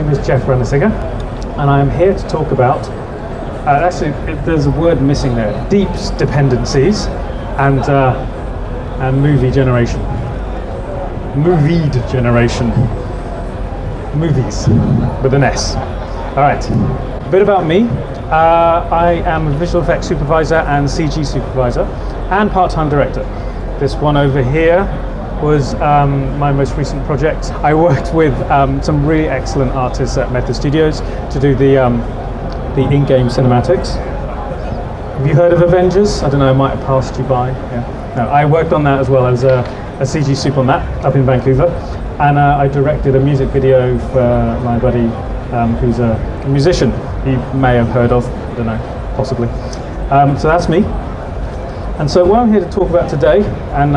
name is Jeff Ranasinghe, and I am here to talk about, there's a word missing there, Deep's dependencies and movie generation. Movied generation. Movies, with an S. Alright, a bit about me. I am a visual effects supervisor and CG supervisor and part-time director. This one over here was my most recent project. I worked with some really excellent artists at Method Studios to do the in-game cinematics. Have you heard of Avengers? I don't know, I might have passed you by. Yeah. No, I worked on that as well as a CG soup on that up in Vancouver. And I directed a music video for my buddy who's a musician you may have heard of, I don't know, possibly. So that's me. And so what I'm here to talk about today, and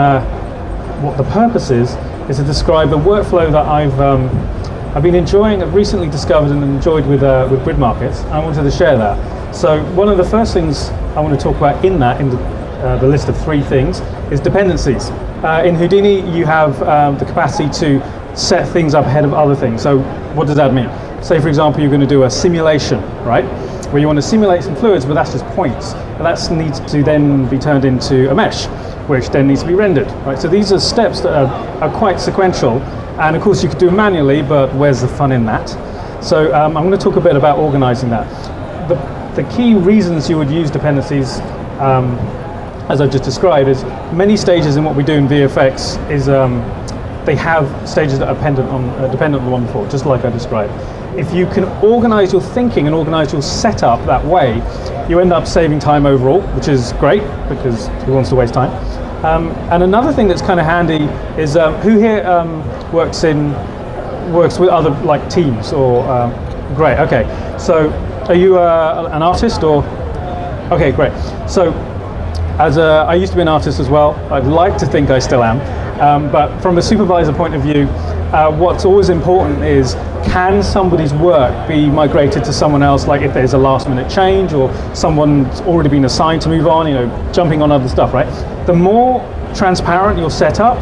what the purpose is to describe a workflow that I've been enjoying, I've recently discovered and enjoyed with GridMarkets. I wanted to share that. So one of the first things I want to talk about in the list of 3 things is dependencies. In Houdini, you have the capacity to set things up ahead of other things. So what does that mean? Say, for example, you're going to do a simulation, right? Where you want to simulate some fluids, but that's just points. And that needs to then be turned into a mesh, which then needs to be rendered, right? So these are steps that are quite sequential. And of course, you could do it manually, but where's the fun in that? So I'm going to talk a bit about organizing that. The key reasons you would use dependencies, as I've just described, is many stages in what we do in VFX is they have stages that are dependent on the one before, just like I described. If you can organize your thinking and organize your setup that way, you end up saving time overall, which is great because who wants to waste time? And another thing that's kind of handy is who here works with other like teams or great? Okay, so are you an artist or? Okay, great. So I used to be an artist as well. I'd like to think I still am, but from a supervisor point of view, what's always important is, can somebody's work be migrated to someone else, like if there's a last minute change or someone's already been assigned to move on, jumping on other stuff, right? The more transparent your setup,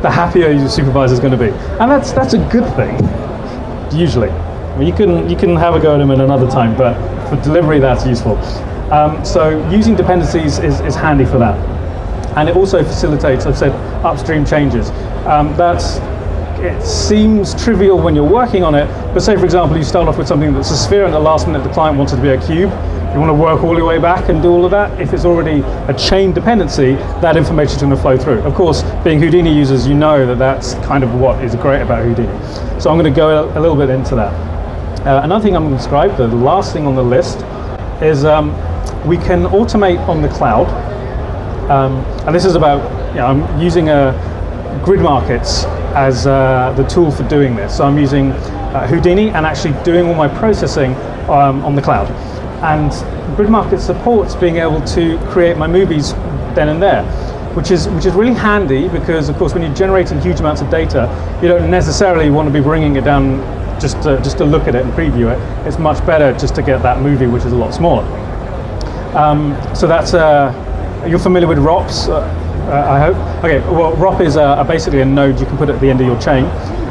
the happier your supervisor is going to be. And that's a good thing, usually. I mean, you can have a go at them at another time, but for delivery that's useful. So using dependencies is handy for that. And it also facilitates, I've said, upstream changes. It seems trivial when you're working on it, but say for example you start off with something that's a sphere and at the last minute the client wants it to be a cube. You want to work all your way back and do all of that. If it's already a chain dependency, that information is going to flow through. Of course, being Houdini users, you know that that's kind of what is great about Houdini. So I'm going to go a little bit into that. Another thing I'm going to describe, the last thing on the list, is we can automate on the cloud. And this is about, I'm using GridMarkets as the tool for doing this. So I'm using Houdini and actually doing all my processing on the cloud. And GridMarkets supports being able to create my movies then and there, which is really handy because, of course, when you're generating huge amounts of data, you don't necessarily want to be bringing it down just to look at it and preview it. It's much better just to get that movie, which is a lot smaller. So that's you're familiar with ROPs, I hope. Okay, well, ROP is basically a node you can put at the end of your chain,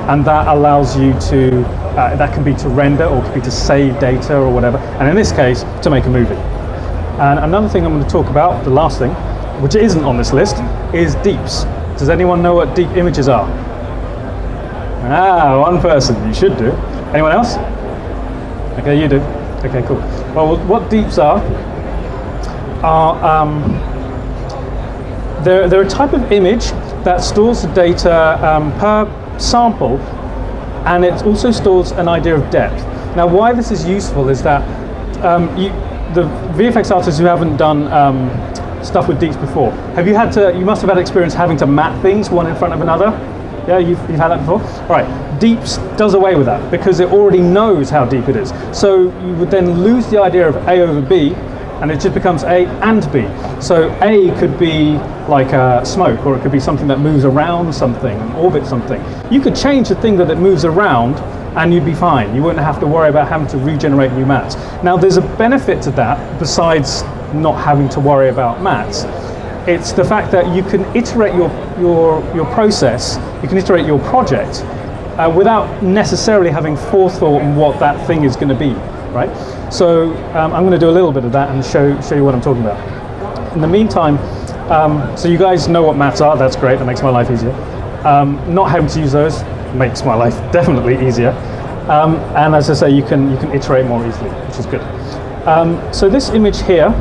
and that allows you to, that can be to render or can be to save data or whatever, and in this case, to make a movie. And another thing I'm going to talk about, the last thing, which isn't on this list, is deeps. Does anyone know what deep images are? One person, you should do. Anyone else? Okay, you do. Okay, cool. Well, what deeps are they're a type of image that stores the data per sample, and it also stores an idea of depth. Now, why this is useful is that the VFX artists who haven't done stuff with deeps before, you must have had experience having to map things one in front of another. Yeah, you've had that before? All right, deeps does away with that because it already knows how deep it is. So you would then lose the idea of A over B, and it just becomes A and B. So A could be like smoke, or it could be something that moves around something, orbits something. You could change the thing that it moves around and you'd be fine. You wouldn't have to worry about having to regenerate new mats. Now there's a benefit to that besides not having to worry about mats. It's the fact that you can iterate your process, you can iterate your project without necessarily having forethought on what that thing is going to be, right? So I'm going to do a little bit of that and show you what I'm talking about. In the meantime, so you guys know what maps are. That's great. That makes my life easier. Not having to use those makes my life definitely easier. And as I say, you can iterate more easily, which is good. So this image here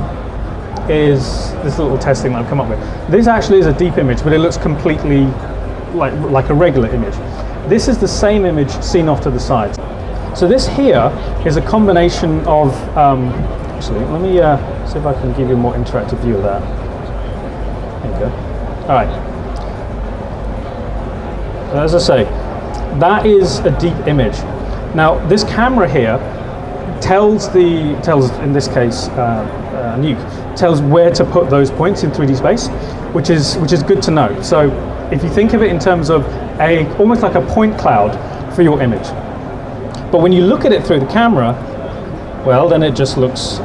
is this little testing that I've come up with. This actually is a deep image, but it looks completely like a regular image. This is the same image seen off to the side. So this here is a combination of, actually, let me see if I can give you a more interactive view of that. There you go. All right. So as I say, that is a deep image. Now, this camera here tells in this case, Nuke, tells where to put those points in 3D space, which is good to know. So if you think of it in terms of almost like a point cloud for your image. But when you look at it through the camera, well, then it just looks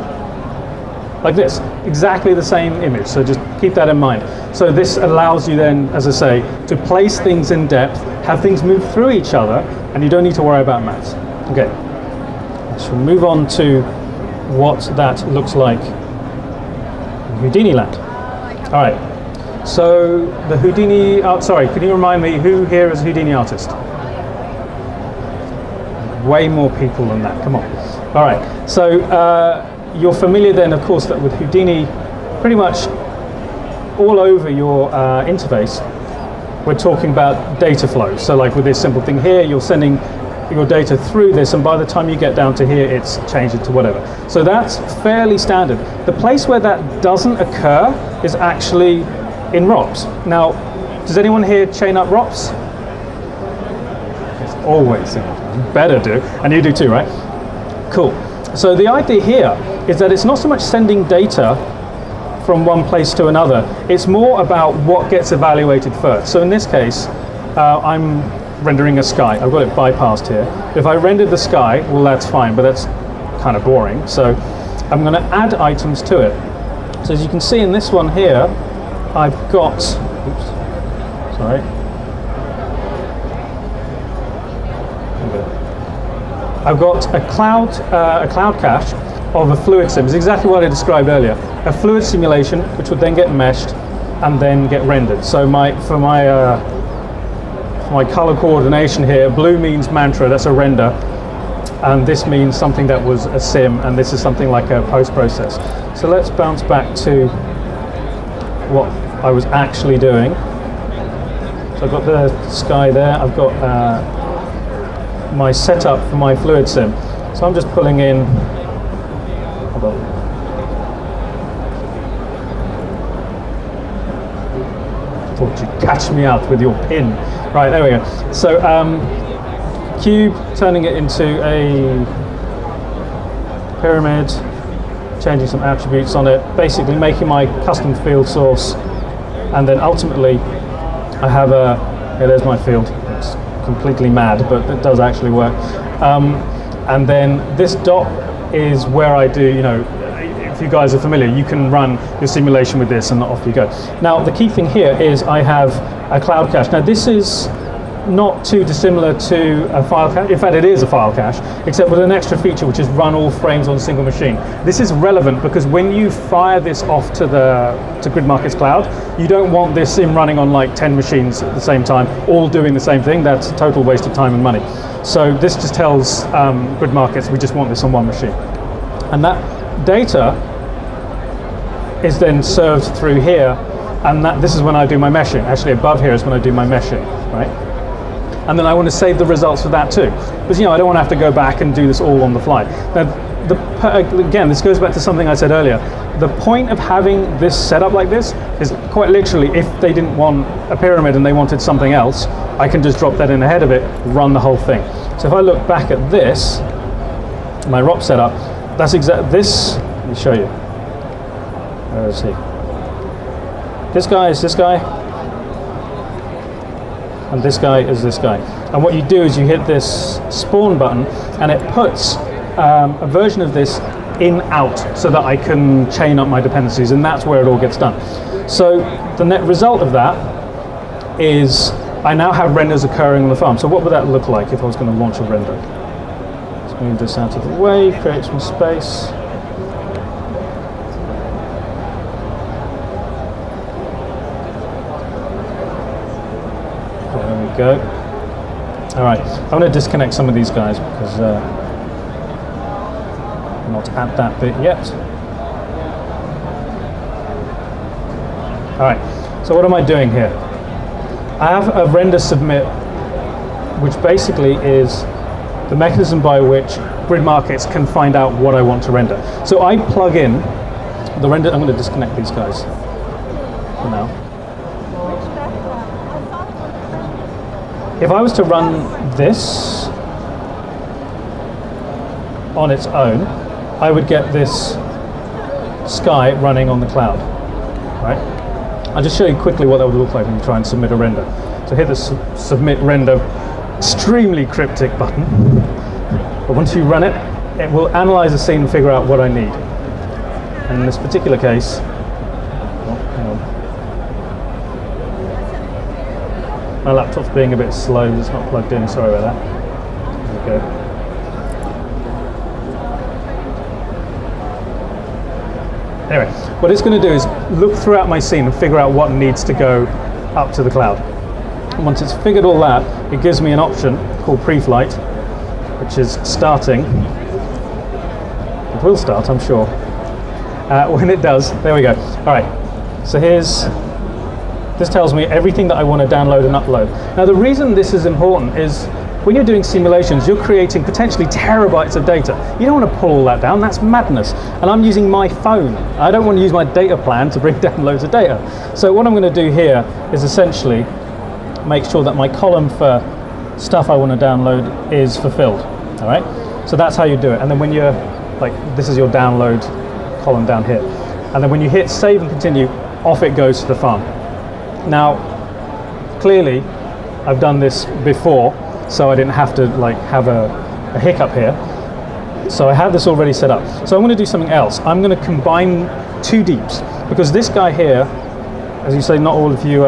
like this, exactly the same image. So just keep that in mind. So this allows you then, as I say, to place things in depth, have things move through each other, and you don't need to worry about maths. Okay, so we'll move on to what that looks like in Houdini land. All right. So the Houdini, sorry, can you remind me who here is a Houdini artist? Way more people than that, come on. All right, so you're familiar then, of course, that with Houdini, pretty much all over your interface, we're talking about data flow. So like with this simple thing here, you're sending your data through this, and by the time you get down to here, it's changed it to whatever. So that's fairly standard. The place where that doesn't occur is actually in ROPs. Now, does anyone here chain up ROPs? It's always better do, and you do too, right? Cool. So the idea here is that it's not so much sending data from one place to another, it's more about what gets evaluated first. So in this case, I'm rendering a sky. I've got it bypassed here. If I rendered the sky, well, that's fine, but that's kind of boring. So I'm going to add items to it. So as you can see in this one here, I've got, oops, sorry. I've got a cloud cache of a fluid sim. It's exactly what I described earlier. A fluid simulation, which would then get meshed and then get rendered. So for my color coordination here, blue means mantra, that's a render, and this means something that was a sim, and this is something like a post-process. So let's bounce back to what I was actually doing. So I've got the sky there, I've got my setup for my fluid sim. So I'm just pulling in, hold on. Thought you'd catch me out with your pin. Right, there we go. So cube, turning it into a pyramid, changing some attributes on it, basically making my custom field source, and then ultimately I have there's my field. It's completely mad, but it does actually work. And then this dot is where I do, if you guys are familiar, you can run your simulation with this and off you go. Now, the key thing here is I have a cloud cache. Now, this is not too dissimilar to a file cache. In fact, it is a file cache, except with an extra feature, which is run all frames on a single machine. This is relevant because when you fire this off to GridMarkets Cloud, you don't want this sim running on like 10 machines at the same time, all doing the same thing. That's a total waste of time and money. So this just tells GridMarkets, we just want this on one machine. And that data is then served through here, and this is when I do my meshing. Actually, above here is when I do my meshing, right? And then I want to save the results for that too, because I don't want to have to go back and do this all on the fly. Now, again, this goes back to something I said earlier. The point of having this set up like this is quite literally, if they didn't want a pyramid and they wanted something else, I can just drop that in ahead of it, run the whole thing. So if I look back at this, my ROP setup, that's exactly this. Let me show you. Where is he? This guy is this guy, and this guy is this guy. And what you do is you hit this spawn button, and it puts a version of this in out so that I can chain up my dependencies, and that's where it all gets done. So the net result of that is I now have renders occurring on the farm. So what would that look like if I was going to launch a render? Let's move this out of the way, create some space. There we go. All right, I'm going to disconnect some of these guys because I'm not at that bit yet. All right, so what am I doing here? I have a render submit, which basically is the mechanism by which GridMarkets can find out what I want to render. So I plug in the render. I'm going to disconnect these guys for now. If I was to run this on its own, I would get this sky running on the cloud, right? I'll just show you quickly what that would look like when you try and submit a render. So hit the submit render, extremely cryptic button. But once you run it, it will analyze the scene and figure out what I need. And in this particular case, oh, hang on. My laptop's being a bit slow, it's not plugged in, sorry about that. There we go. Anyway, what it's going to do is look throughout my scene and figure out what needs to go up to the cloud. And once it's figured all that, it gives me an option called pre-flight, which is starting. It will start, I'm sure. When it does, there we go. All right, so this tells me everything that I want to download and upload. Now the reason this is important is when you're doing simulations, you're creating potentially terabytes of data. You don't want to pull all that down, that's madness. And I'm using my phone. I don't want to use my data plan to bring down loads of data. So what I'm going to do here is essentially make sure that my column for stuff I want to download is fulfilled, all right? So that's how you do it. And then when you're, like, this is your download column down here. And then when you hit save and continue, off it goes to the farm. Now, clearly, I've done this before, so I didn't have to like have a hiccup here. So I have this already set up. So I'm going to do something else. I'm going to combine two deeps, because this guy here, as you say, not all of you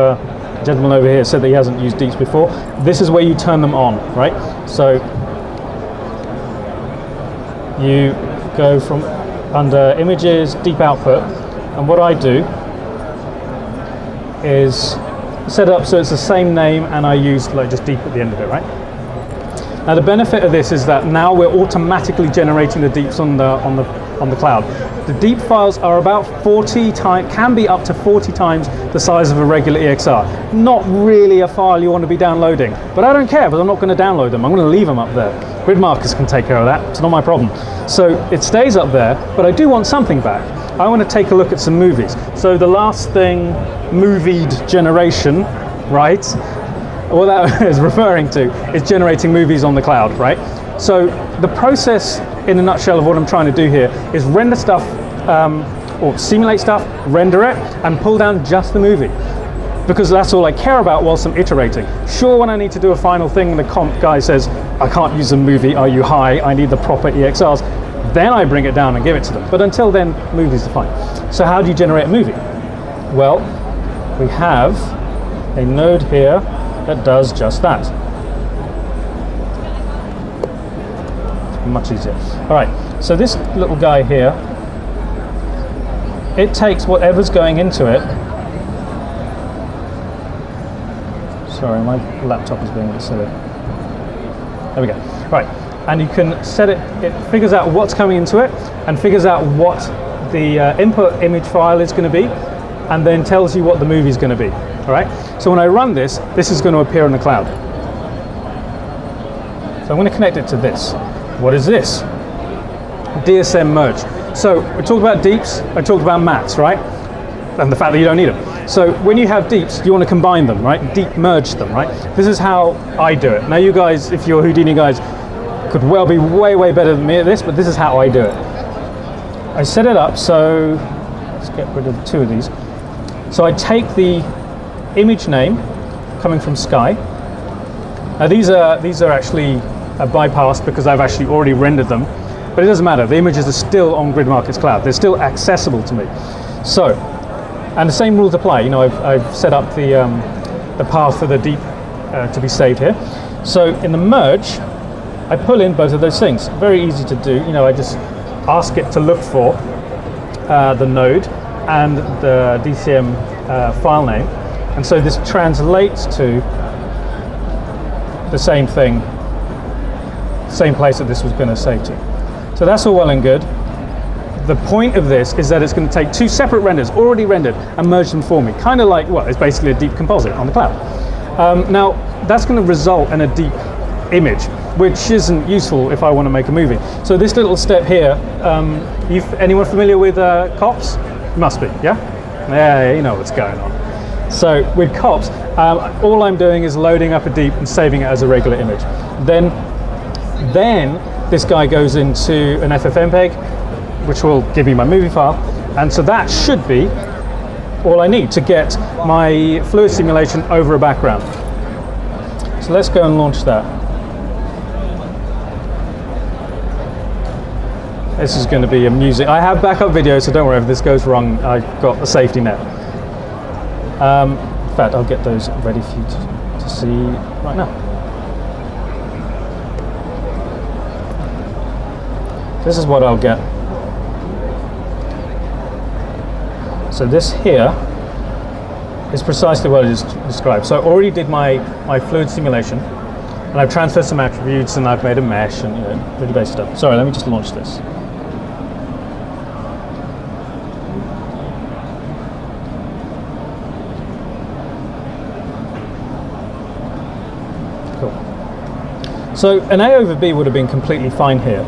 gentlemen over here said that he hasn't used deeps before. This is where you turn them on, right? So you go from under images, deep output, and what I do is set it up so it's the same name, and I use like just deep at the end of it, right? Now the benefit of this is that now we're automatically generating the deeps on the cloud. The deep files are about 40 times, can be up to 40 times the size of a regular EXR. Not really a file you want to be downloading, but I don't care, because I'm not going to download them. I'm going to leave them up there. GridMarkets can take care of that. It's not my problem. So it stays up there, but I do want something back. I want to take a look at some movies. So the last thing, movied generation, right? What that is referring to is generating movies on the cloud, right? So the process in a nutshell of what I'm trying to do here is render stuff, or simulate stuff, render it, and pull down just the movie. Because that's all I care about whilst I'm iterating. Sure, when I need to do a final thing and the comp guy says, I can't use a movie, are you high? I need the proper EXRs. Then I bring it down and give it to them. But until then, movies are fine. So how do you generate a movie? Well, we have a node here that does just that. It's much easier. All right, so this little guy here, it takes whatever's going into it. Sorry, my laptop is being a bit silly. There we go. Right, and you can set it, it figures out what's coming into it and figures out what the input image file is going to be, and then tells you what the movie is going to be. All right, so when I run this, this is going to appear in the cloud. So I'm going to connect it to this. What is this? DSM merge. So we talked about deeps, I talked about mats, right? And the fact that you don't need them. So when you have deeps, you want to combine them, right? Deep merge them, right? This is how I do it. Now you guys, if you're Houdini guys, could well be way, way better than me at this, but this is how I do it. I set it up, so let's get rid of two of these. So I take the image name coming from Sky. Now these are actually bypassed because I've actually already rendered them, but it doesn't matter. The images are still on GridMarkets Cloud. They're still accessible to me. So, and the same rules apply. You know, I've set up the path for the deep to be saved here. So in the merge, I pull in both of those things. Very easy to do. You know, I just ask it to look for the node and the DCM file name, and so this translates to the same thing, same place that this was going to save to. So that's all well and good. The point of this is that it's going to take two separate renders, already rendered, and merge them for me. Kind of like, well, it's basically a deep composite on the cloud. Now, that's going to result in a deep image, which isn't useful if I want to make a movie. So this little step here, anyone familiar with COPS? Must be, yeah? Yeah, you know what's going on. So with COPS, all I'm doing is loading up a deep and saving it as a regular image. Then this guy goes into an FFmpeg, which will give me my movie file, and so that should be all I need to get my fluid simulation over a background. So let's go and launch that. This is going to be amusing. I have backup videos, so don't worry if this goes wrong, I've got a safety net. In fact, I'll get those ready for you to see right now. This is what I'll get. So this here is precisely what I just described. So I already did my fluid simulation, and I've transferred some attributes, and I've made a mesh, and really basic stuff. Sorry, let me just launch this. Cool. So an A over B would have been completely fine here.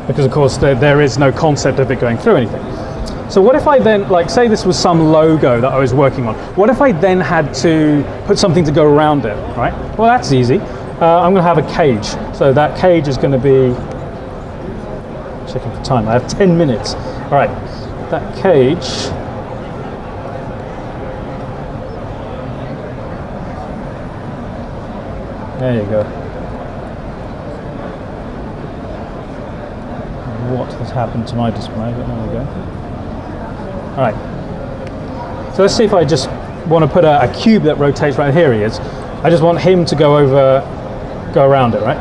Because of course there is no concept of it going through anything. So what if I then, like say this was some logo that I was working on, what if I then had to put something to go around it, right? Well, that's easy. I'm going to have a cage. So that cage is going to be, checking for time, I have 10 minutes. All right, that cage, there you go. What has happened to my display, but there we go. All right, so let's see if I just want to put a cube that rotates. Right here he is. I just want him to go around it, right?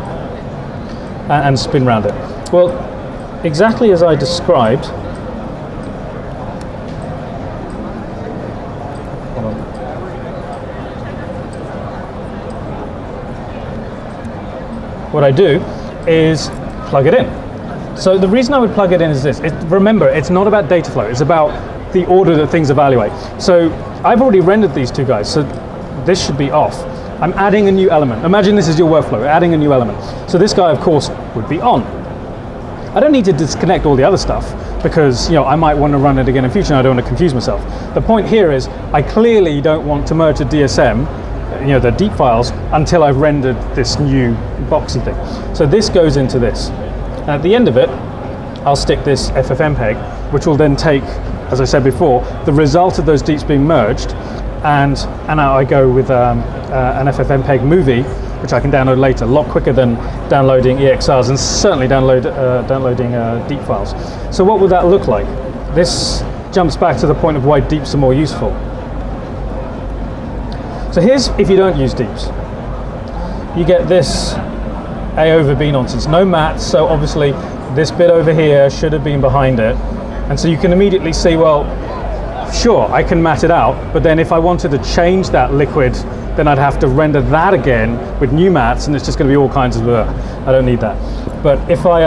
And spin around it. Well, exactly as I described. Hold on. What I do is plug it in. So the reason I would plug it in is this. Remember, it's not about data flow. It's about the order that things evaluate. So I've already rendered these two guys, so this should be off. I'm adding a new element. Imagine this is your workflow, adding a new element. So this guy, of course, would be on. I don't need to disconnect all the other stuff because I might want to run it again in future and I don't want to confuse myself. The point here is I clearly don't want to merge a DSM, the deep files, until I've rendered this new boxy thing. So this goes into this. And at the end of it, I'll stick this FFmpeg, which will then take, as I said before, the result of those deeps being merged, and out I go with an FFmpeg movie, which I can download later, a lot quicker than downloading EXRs and certainly downloading deep files. So what would that look like? This jumps back to the point of why deeps are more useful. So here's if you don't use deeps. You get this A over B nonsense, no maths, so obviously this bit over here should have been behind it, and so you can immediately see, well, sure, I can mat it out, but then if I wanted to change that liquid, then I'd have to render that again with new mats, and it's just going to be all kinds of I don't need that. But if I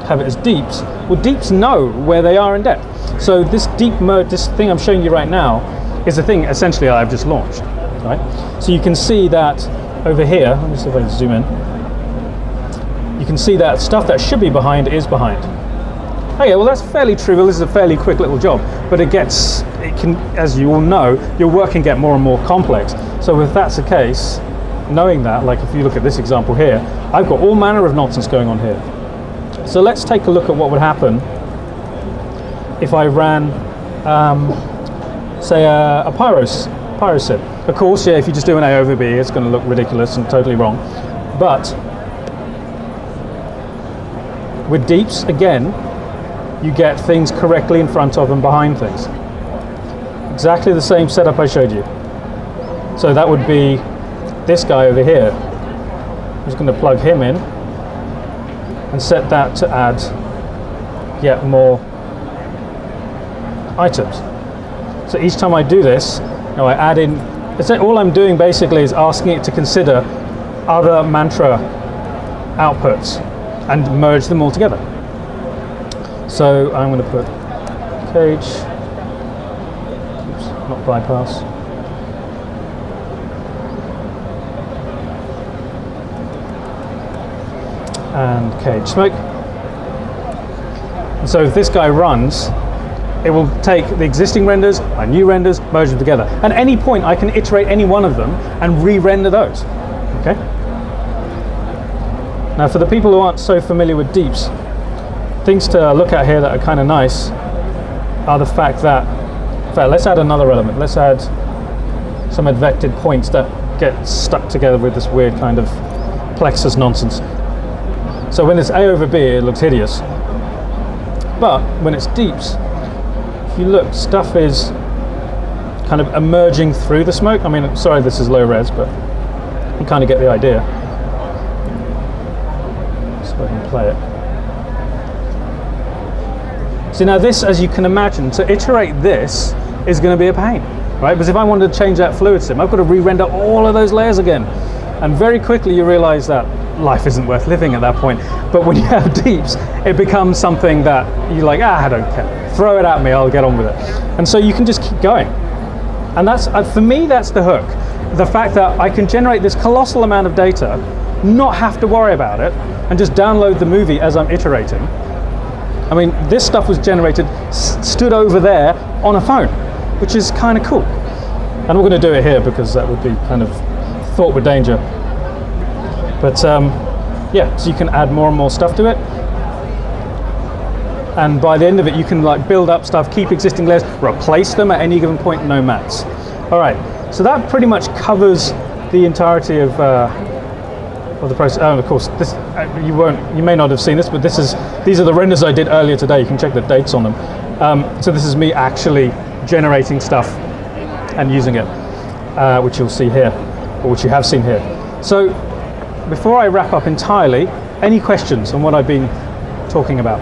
have it as deeps, well, deeps know where they are in depth. So this deep mode, this thing I'm showing you right now, is the thing essentially I've just launched, right? So you can see that over here, let me see if I can zoom in. You can see that stuff that should be behind is behind. Okay, well that's fairly trivial. This is a fairly quick little job, but it can, as you all know, your work can get more and more complex. So if that's the case, knowing that, like if you look at this example here, I've got all manner of nonsense going on here. So let's take a look at what would happen if I ran, say, a pyrosim. Of course, yeah, if you just do an A over B, it's going to look ridiculous and totally wrong. But with deeps, again, you get things correctly in front of and behind things. exactly the same setup I showed you. So that would be this guy over here. I'm just going to plug him in and set that to add yet more items. So each time I do this, I add in, all I'm doing basically is asking it to consider other mantra outputs and merge them all together. So I'm going to put cage, oops, not bypass. And cage smoke. And so if this guy runs, it will take the existing renders, my new renders, merge them together. At any point, I can iterate any one of them and re-render those. Okay. Now, for the people who aren't so familiar with deeps, things to look at here that are kind of nice are the fact that, in fact, let's add another element. Let's add some advected points that get stuck together with this weird kind of plexus nonsense. So when it's A over B, it looks hideous. But when it's deeps, if you look, stuff is kind of emerging through the smoke. I mean, sorry, this is low res, but you kind of get the idea. So I can play it. So now this, as you can imagine, to iterate this is going to be a pain, right? Because if I wanted to change that fluid sim, I've got to re-render all of those layers again. And very quickly you realize that life isn't worth living at that point. But when you have deeps, it becomes something that you're like, I don't care. Throw it at me, I'll get on with it. And so you can just keep going. And that's, for me, that's the hook. The fact that I can generate this colossal amount of data, not have to worry about it, and just download the movie as I'm iterating. I mean, this stuff was generated, stood over there on a phone, which is kind of cool. And we're going to do it here because that would be kind of fraught with danger. But yeah, so you can add more and more stuff to it. And by the end of it, you can like build up stuff, keep existing layers, replace them at any given point, no mats. All right, so that pretty much covers the entirety of the process. Oh, and of course, this you may not have seen this, but these are the renders I did earlier today. You can check the dates on them. So this is me actually generating stuff and using it, which you'll see here, or which you have seen here. So before I wrap up entirely, any questions on what I've been talking about?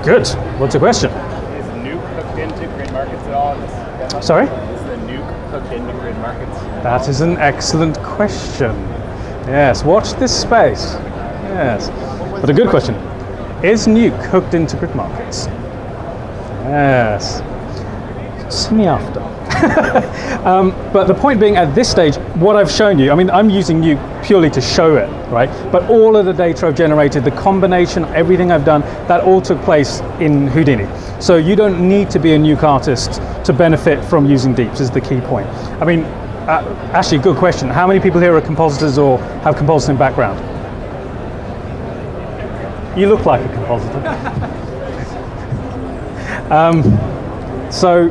Good. What's the question? Is Nuke hooked into GridMarkets at all? Sorry? Is the Nuke hooked into GridMarkets? That is an excellent question. Yes, watch this space. Yes. But a good question. Is Nuke hooked into GridMarkets? Yes. See me after. But the point being, at this stage, what I've shown you, I mean, I'm using Nuke purely to show it, right? But all of the data I've generated, the combination, everything I've done, that all took place in Houdini. So you don't need to be a Nuke artist to benefit from using deeps, is the key point. I mean, actually, good question. How many people here are compositors or have compositing background? You look like a compositor. So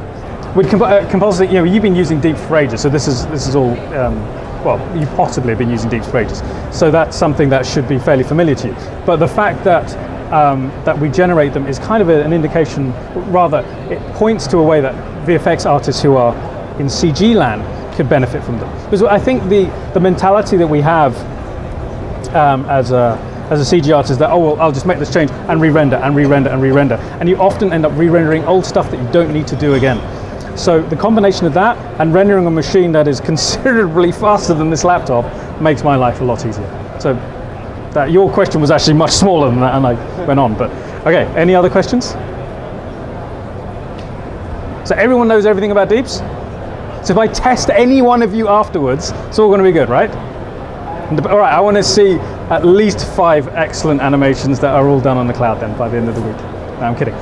with compositing, you've been using deeps for ages. So this is all. Well, you possibly have been using deeps for ages. So that's something that should be fairly familiar to you. But the fact that that we generate them is kind of an indication. Rather, it points to a way that VFX artists who are in CG land could benefit from them. Because I think the mentality that we have as a CG artist is that, oh, well, I'll just make this change and re-render and re-render and re-render. And you often end up re-rendering old stuff that you don't need to do again. So the combination of that and rendering a machine that is considerably faster than this laptop makes my life a lot easier. So that your question was actually much smaller than that, and I went on. But okay, any other questions? So everyone knows everything about deeps? So if I test any one of you afterwards, it's all going to be good, right? All right, I want to see at least 5 excellent animations that are all done on the cloud then by the end of the week. No, I'm kidding.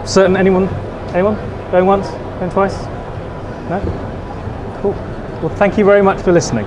Certain, anyone? Going once? Going twice? No? Cool. Well, thank you very much for listening.